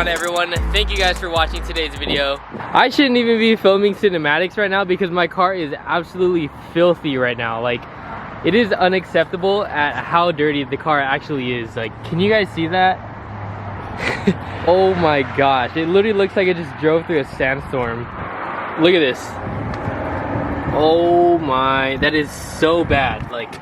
on, everyone? Thank you guys for watching today's video. I shouldn't even be filming cinematics right now because my car is absolutely filthy right now. Like, it is unacceptable at how dirty the car actually is. Like, can you guys see that? Oh my gosh, it literally looks like it just drove through a sandstorm. Look at this. Oh my, that is so bad. Like,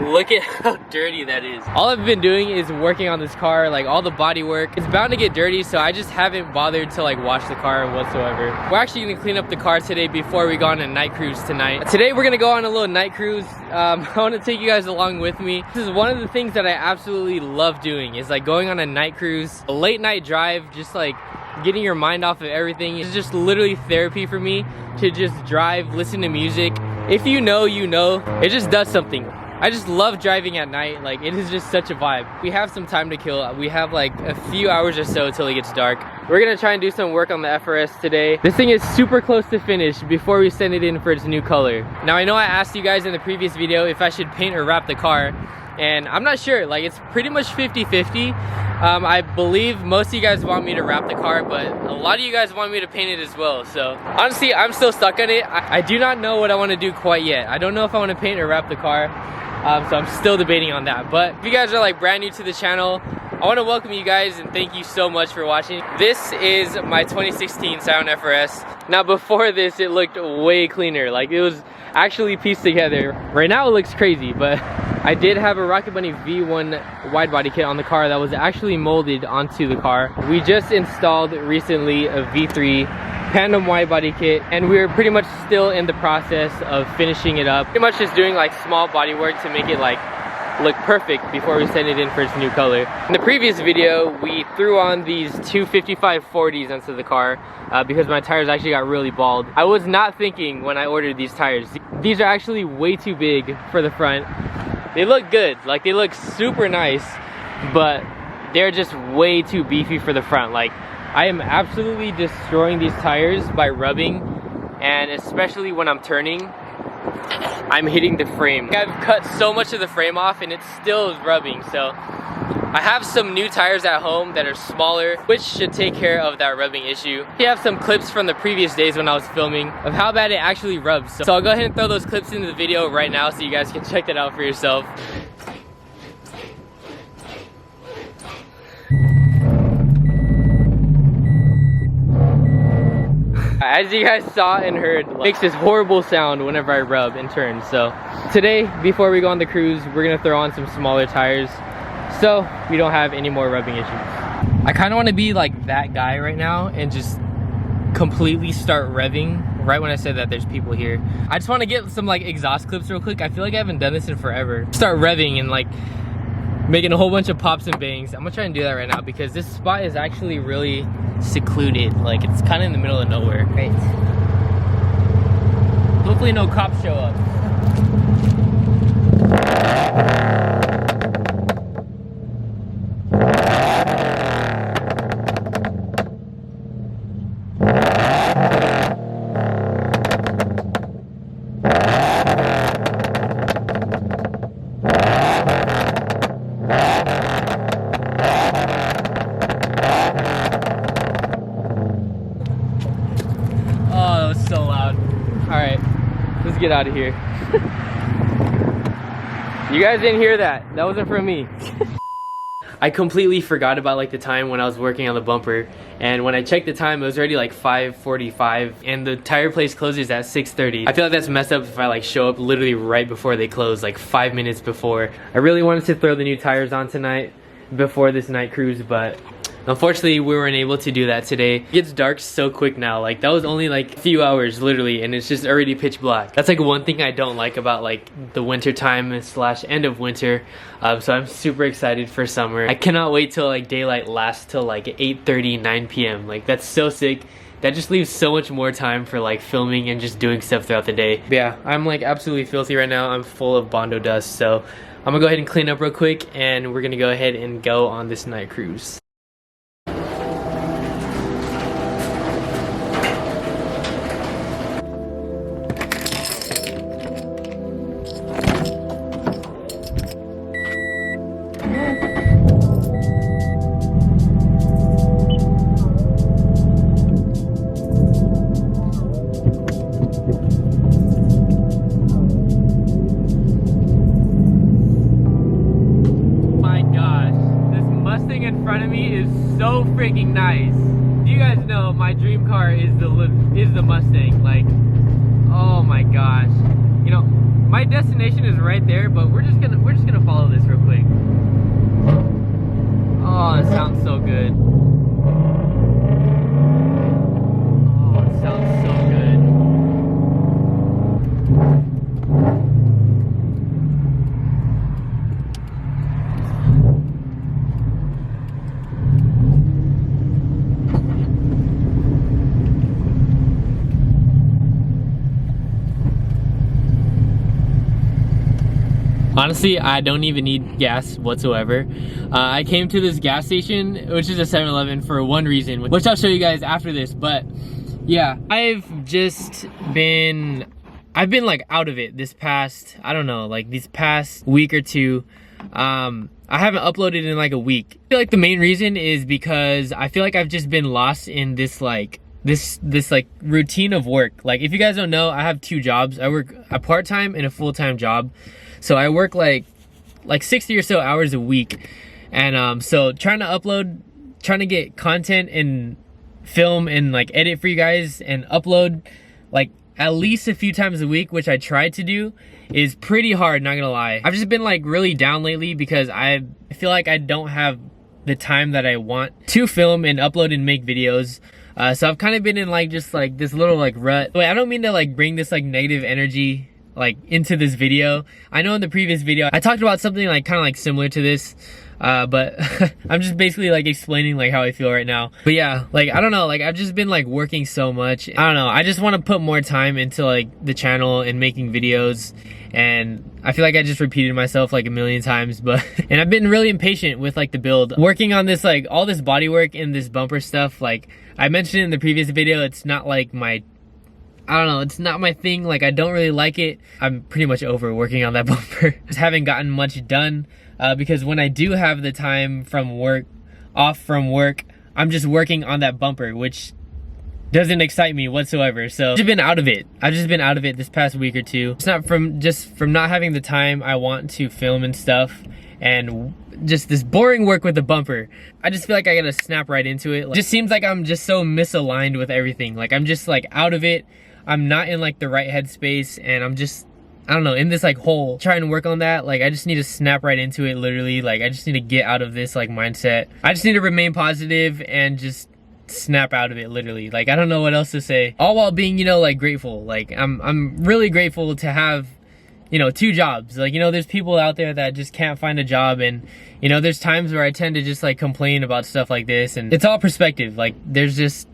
look at how dirty that is. All I've been doing is working on this car, like all the body work. It's bound to get dirty, so I just haven't bothered to like wash the car whatsoever. We're actually gonna clean up the car today before we go on a night cruise tonight. Today we're gonna go on a little night cruise. I wanna take you guys along with me. This is one of the things that I absolutely love doing, is like going on a night cruise, a late night drive, just like getting your mind off of everything. It's just literally therapy for me to just drive, listen to music. If you know, you know. It just does something. I just love driving at night. Like, it is just such a vibe. We have some time to kill. We have like a few hours or so till it gets dark. We're gonna try and do some work on the FRS today. This thing is super close to finish before we send it in for its new color. Now, I know I asked you guys in the previous video if I should paint or wrap the car, and I'm not sure. Like, it's pretty much 50-50. I believe most of you guys want me to wrap the car, but a lot of you guys want me to paint it as well. So honestly, I'm still stuck on it. I do not know what I want to do quite yet. I don't know if I want to paint or wrap the car. So I'm still debating on that. But if you guys are like brand new to the channel, I want to welcome you guys and thank you so much for watching. This is my 2016 Scion FRS. Now, before this, it looked way cleaner. Like, it was actually pieced together. Right now it looks crazy, but I did have a Rocket Bunny V1 wide body kit on the car that was actually molded onto the car. We just installed recently a V3 Pandem wide body kit, and we're pretty much still in the process of finishing it up. Pretty much just doing like small body work to make it like look perfect before we send it in for its new color. In the previous video, we threw on these two 5540s onto the car because my tires actually got really bald. I was not thinking when I ordered these tires. These are actually way too big for the front. They look good, like they look super nice, but they're just way too beefy for the front. Like, I am absolutely destroying these tires by rubbing, and especially when I'm turning, I'm hitting the frame. I've cut so much of the frame off and it still is rubbing. So I have some new tires at home that are smaller, which should take care of that rubbing issue. I have some clips from the previous days when I was filming of how bad it actually rubs. So I'll go ahead and throw those clips into the video right now so you guys can check that out for yourself. As you guys saw and heard, it makes this horrible sound whenever I rub and turn. So today, before we go on the cruise, we're gonna throw on some smaller tires so we don't have any more rubbing issues. I kind of want to be like that guy right now and just completely start revving right when I said that there's people here. I just want to get some like exhaust clips real quick. I feel like I haven't done this in forever. Start revving and like making a whole bunch of pops and bangs. I'm gonna try and do that right now because this spot is actually really secluded. Like, it's kind of in the middle of nowhere. Right. Hopefully no cops show up. So loud. All right, let's get out of here. You guys didn't hear that. That wasn't from me. I completely forgot about like the time when I was working on the bumper, and when I checked the time, it was already like 5:45 and the tire place closes at 6:30. I feel like that's messed up if I like show up literally right before they close, like 5 minutes before. I really wanted to throw the new tires on tonight before this night cruise, but unfortunately, we weren't able to do that today. It gets dark so quick now. Like, that was only like a few hours literally, and it's just already pitch black. That's like one thing I don't like about like the winter time slash end of winter. So I'm super excited for summer. I cannot wait till like daylight lasts till like 8:30, 9 p.m. Like, that's so sick. That just leaves so much more time for like filming and just doing stuff throughout the day. But yeah, I'm like absolutely filthy right now. I'm full of Bondo dust. So I'm gonna go ahead and clean up real quick, and we're gonna go ahead and go on this night cruise. me is so freaking nice. You guys know my dream car is the Mustang. Like, oh my gosh. You know, my destination is right there, but we're just gonna follow this real quick. Oh, it sounds so good. Oh, it sounds so good. Honestly, I don't even need gas whatsoever. I came to this gas station, which is a 7-Eleven, for one reason, which I'll show you guys after this. But yeah, I've been like out of it this past, I don't know, like these past week or two. I haven't uploaded in like a week. I feel like the main reason is because I feel like I've just been lost in this like this like routine of work. Like, if you guys don't know, I have 2 jobs. I work a part-time and a full-time job. So I work like 60 or so hours a week. And so trying to upload, trying to get content and film and like edit for you guys and upload like at least a few times a week, which I try to do, is pretty hard, not gonna lie. I've just been like really down lately because I feel like I don't have the time that I want to film and upload and make videos. So I've kind of been in like just like this little like rut. Wait, I don't mean to like bring this like negative energy like into this video. I know in the previous video I talked about something like kind of like similar to this, but I'm just basically like explaining like how I feel right now. But yeah, like I don't know, like I've just been like working so much. I don't know, I just want to put more time into like the channel and making videos, and I feel like I just repeated myself like a million times. But and I've been really impatient with like the build, working on this like all this body work and this bumper stuff. Like I mentioned in the previous video, it's not like I don't know, it's not my thing. Like, I don't really like it. I'm pretty much over working on that bumper. Just haven't gotten much done because when I do have the time off from work, I'm just working on that bumper, which doesn't excite me whatsoever. So I've just been out of it. I've just been out of it this past week or two. It's not from not having the time I want to film and stuff, and just this boring work with the bumper. I just feel like I gotta snap right into it. Like, it just seems like I'm just so misaligned with everything. Like, I'm just like out of it. I'm not in like the right headspace, and I'm just, I don't know, in this like hole trying to work on that. Like, I just need to snap right into it, literally. Like, I just need to get out of this like mindset. I just need to remain positive and just snap out of it, literally. Like, I don't know what else to say, all while being, you know, like grateful. Like, I'm really grateful to have, you know, 2 jobs. Like, you know, there's people out there that just can't find a job, and you know, there's times where I tend to just like complain about stuff like this, and it's all perspective. Like, there's just,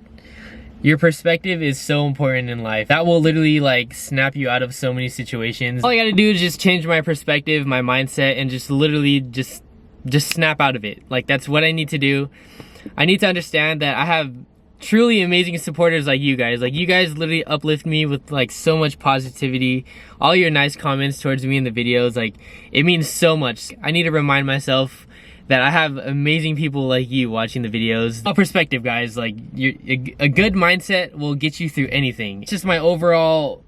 your perspective is so important in life. That will literally like snap you out of so many situations. All I gotta do is just change my perspective, my mindset, and just literally just snap out of it. Like, that's what I need to do. I need to understand that I have truly amazing supporters like you guys. Like, you guys literally uplift me with like so much positivity. All your nice comments towards me in the videos, like, it means so much. I need to remind myself that I have amazing people like you watching the videos. All perspective, guys. Like, a good mindset will get you through anything. It's just my overall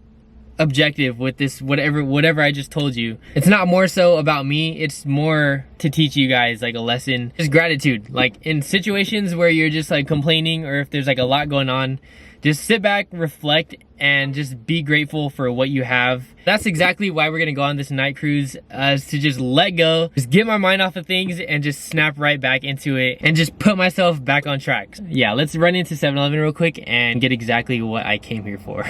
objective with this, whatever I just told you. It's not more so about me, it's more to teach you guys like a lesson. Just gratitude. Like, in situations where you're just like complaining, or if there's like a lot going on, just sit back, reflect, and just be grateful for what you have. That's exactly why we're gonna go on this night cruise, is to just let go, just get my mind off of things, and just snap right back into it, and just put myself back on track. Yeah, let's run into 7-Eleven real quick and get exactly what I came here for.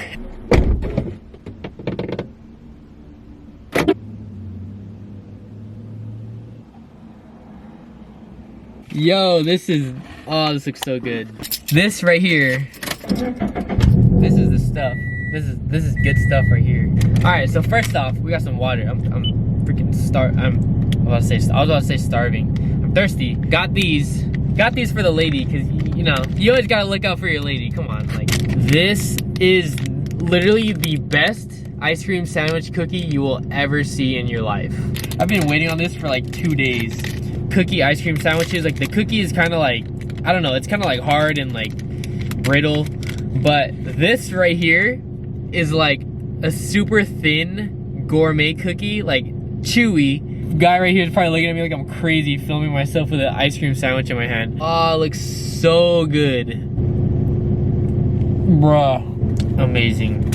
Yo, this looks so good. This right here, this is the stuff. This is good stuff right here. All right, so first off, we got some water. I'm freaking I was about to say starving. I'm thirsty. Got these for the lady, because you know, you always gotta look out for your lady. Come on, like, this is literally the best ice cream sandwich cookie you will ever see in your life. I've been waiting on this for like 2 days. Cookie ice cream sandwiches, like, the cookie is kind of like, I don't know, it's kind of like hard and like brittle, but this right here is like a super thin gourmet cookie, like chewy, guy right here is probably looking at me like I'm crazy filming myself with an ice cream sandwich in my hand. Oh, it looks so good. Bruh. Amazing.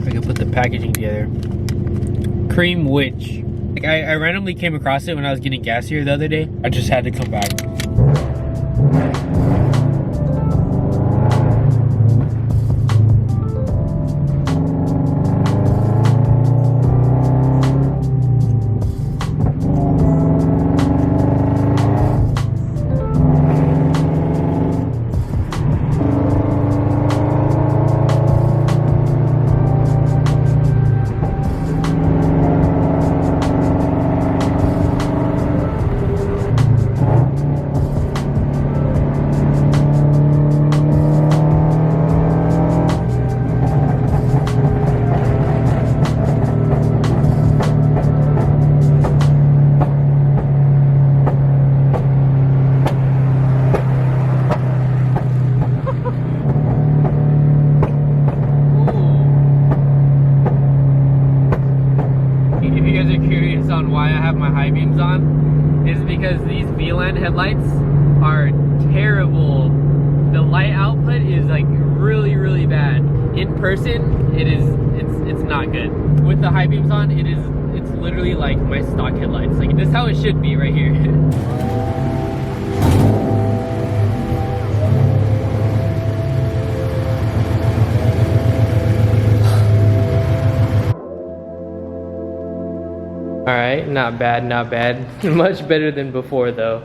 I can put the packaging together. Cream Witch. Like I randomly came across it when I was getting gas here the other day. I just had to come back. On why I have my high beams on is because these VLAN headlights are terrible. The light output is like really bad. In person, it's not good. With the high beams on, it's literally like my stock headlights. Like this is how it should be right here. Alright, not bad, not bad. Much better than before though.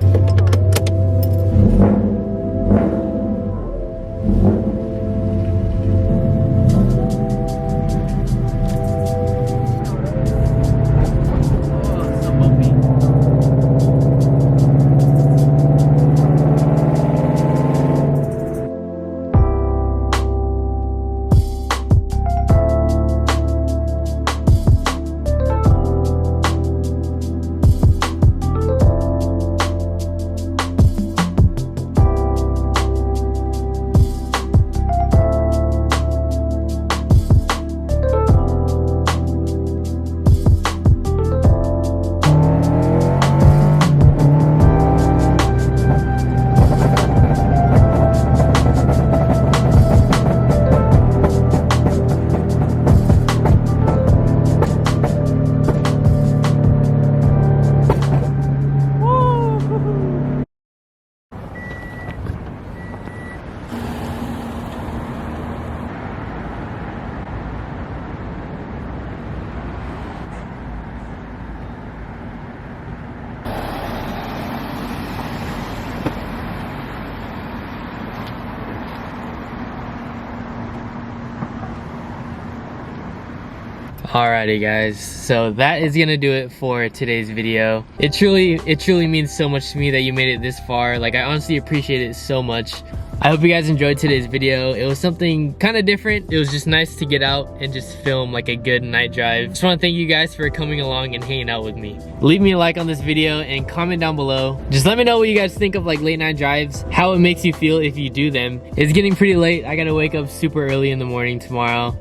Alrighty guys, so that is gonna do it for today's video. It truly means so much to me that you made it this far. Like I honestly appreciate it so much. I hope you guys enjoyed today's video. It was something kind of different. It was just nice to get out and just film like a good night drive. Just want to thank you guys for coming along and hanging out with me. Leave me a like on this video and comment down below. Just let me know what you guys think of like late night drives, how it makes you feel if you do them. It's getting pretty late. I gotta wake up super early in the morning tomorrow.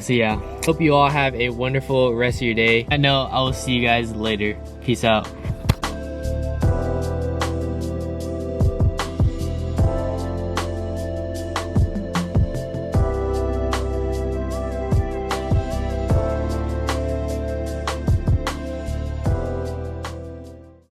So yeah, hope you all have a wonderful rest of your day. I know I will see you guys later. Peace out.